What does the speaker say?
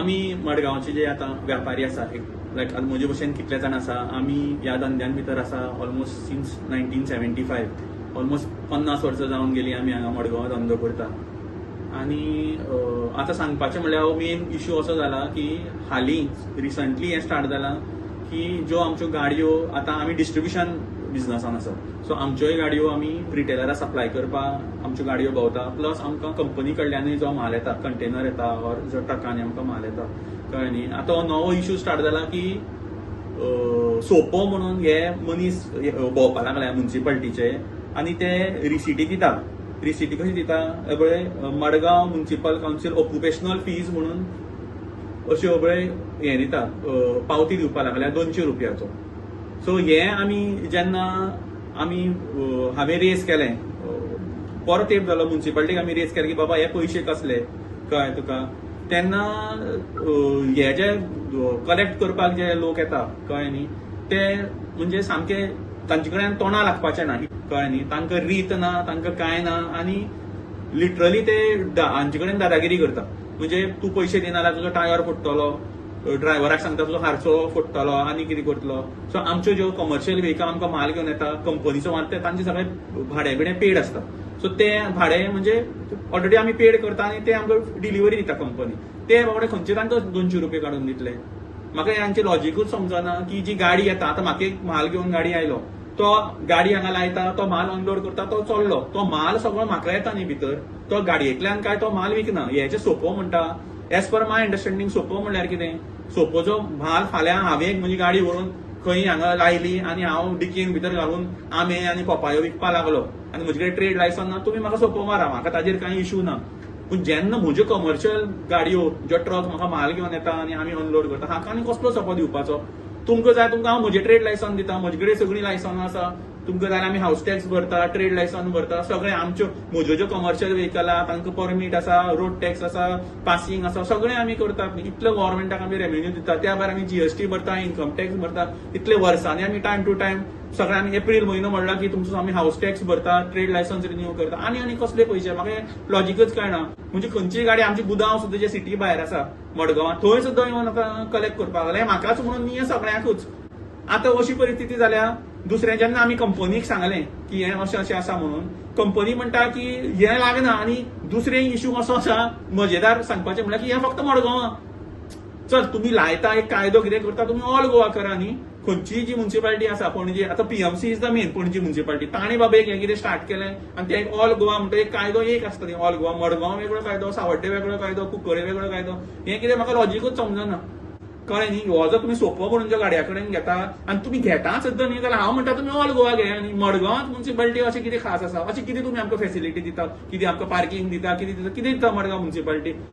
आमी मडगांवचे जे आता व्यापारी आसा लायक म्हजे भशेन कितले जाण आसा आमी ह्या धंद्यान भितर आसा ऑलमोस्ट सिन्स 1975 ऑलमोस्ट 50 वर्सां जावन गेली आमी हांगा मडगांव धंदो करता. आनी आतां सांगपाचें म्हणल्यार मेन इश्यू असो जाला की हालीं रिसंटली हें स्टार्ट जालां की ज्यो आमच्यो गाडयो आतां आमी डिस्ट्रिब्युशन बिझनसान आसा सो आमच्योय गाडयो आमी रिटेलराक सप्लाय करपाक आमच्यो गाडयो भोंवता प्लस आमकां कंपनी कडल्यानूय जो माल येता कंटेनर येता ऑर जो ट्रकांनी आमकां माल येता कळ्ळें न्ही. आतां हो नवो इश्यू स्टार्ट जाला की सोपो म्हणून हे मनीस भोंवपाक लागल्या म्युन्सिपालिटीचे आनी ते रिसिटी दिता. रिसिटी कशी दिता पळय Madgaon municipal council occupational fees म्हणून अश्यो पळय हें दिता पावती दिवपाक लागल्या 200 रुपयाचो. सो हें आमी जेन्ना हांवें रेस केलें बरो तेंप जालो म्युन्सिपालिटीक आमी रेस केलें की बाबा हे पयशे कसले कळ्ळें तुका. तेन्ना हे जे कलेक्ट करपाक जे लोक येता कळ्ळें न्ही ते म्हणजे सामके तांचे कडेन तोंडां लागपाचें ना कळ्ळें न्ही. तांकां रीत ना तांकां कांय ना आनी लिटरली ते हांचे कडेन दादागिरी करता. म्हणजे तूं पयशे दिना जाल्यार तुजो टायर फुट्टलो ड्रायव्हराक सांगता तुजो हारसो फुट्टलो आनी कितें करतलो. सो आमच्यो ज्यो कमर्शियल व्हेकल आमकां माल घेवन येता कंपनीचो माल ते तांचे सगळें भाडें बिडें पेड आसता. सो ते भाडें म्हणजे ऑलरेडी आमी पेड करता आनी ते आमकां डिलिव्हरी दिता कंपनी. ते बाबडे खंयचे तांकां 200 रुपये काडून दितले. म्हाका हांचे लॉजिकूच समजना की जी गाडी येता आतां म्हाका एक माल घेवन गाडी आयलो तो गाडी हांगा लायता तो माल अनलोड करता तो चल्लो तो माल सगळो म्हाका येता न्ही भितर तो गाडयेंतल्यान काय तो माल विकना. हेचे सोपो म्हणटा एज पर माय अंडरस्टँडिंग सोपो म्हणल्यार कितें सोपोचो माल फाल्यां हांवें म्हजी गाडी व्हरून खंय हांगा लायली आनी हांव डिकीन भितर घालून आंबे आनी पपायो विकपाक लागलो आनी म्हजे कडेन ट्रेड लायसन ना तुमी म्हाका सोपो मारा म्हाका ताजेर कांय इश्यू ना. पूण जेन्ना म्हज्यो कमर्शियल गाडयो ज्यो ट्रक म्हाका माल घेवन येता आनी आमी अनलोड करता हाका आनी कसलो सोपो दिवपाचो. तुमकां जाय तुमकां हांव म्हजें ट्रेड लायसन दिता म्हजे कडेन सगळीं लायसनां आसा. तुमकां जाय आमी हाऊस टॅक्स भरता ट्रेड लायसन भरता सगळें आमच्यो म्हज्यो ज्यो कमर्शियल व्हेकल आहा तांकां परमीट आसा रोड टॅक्स आसा पासिंग आसा सगळें आमी करता. इतलो गव्हर्मेंटाक आमी रेव्हेन्यू दिता त्या भायर आमी जीएसटी भरता इन्कम टॅक्स भरता इतले वर्सांनी आमी टायम टू टायम सगळें आमी एप्रील म्हयनो म्हणला की तुमचो आमी हाऊस टॅक्स भरता ट्रेड लायसन्स रिन्यू करता आनी कसले पयशे म्हाका लॉजिकच कळना. म्हणजे खंयची गाडी आमची गुदांव सुद्दां जे सिटी भायर आसा मडगांवां थंय सुद्दां येवन आतां कलेक्ट करपाक लागले म्हाकाच म्हणून न्ही सगळ्यांकूच. आतां अशी परिस्थिती जाल्या दुसरें जेन्ना आमी कंपनीक सांगलें की हें अशें अशें आसा म्हणून कंपनी म्हणटा की हें लागना आनी दुसरें इश्यू असो आसा मजेदार सांगपाचें म्हणल्यार की हें फक्त मडगांवां. चल तुमी लायता एक कायदो कितें करता तुमी ऑल गोवा करा न्ही. खंयची जी म्युन्सिपालिटी आसा पणजी आतां PMC is the main Panaji municipality ताणें बाबा एक हें कितें स्टार्ट केलें आनी ते ऑल गोवा म्हणटा एक कायदो एक आसता न्ही ऑल गोवा मडगांव वेगळो कायदो सावड्डे वेगळो कायदो कुंकळे वेगळो कायदो हें कितें म्हाका लॉजिकूच समजना कळ्ळें न्ही. हो जर तुमी सोपो म्हणून ज्या गाडया कडेन घेता आनी तुमी घेता सुद्दां न्ही जाल्यार हांव म्हणटा तुमी ऑल गोवा घे आनी मडगांवांत म्युन्सिपालिटी अशें कितें खास आसा अशें कितें तुमी आमकां फेसिलिटी दिता कितें आमकां पार्किंग दिता कितें दिता मडगांव म्युन्सिपालिटी.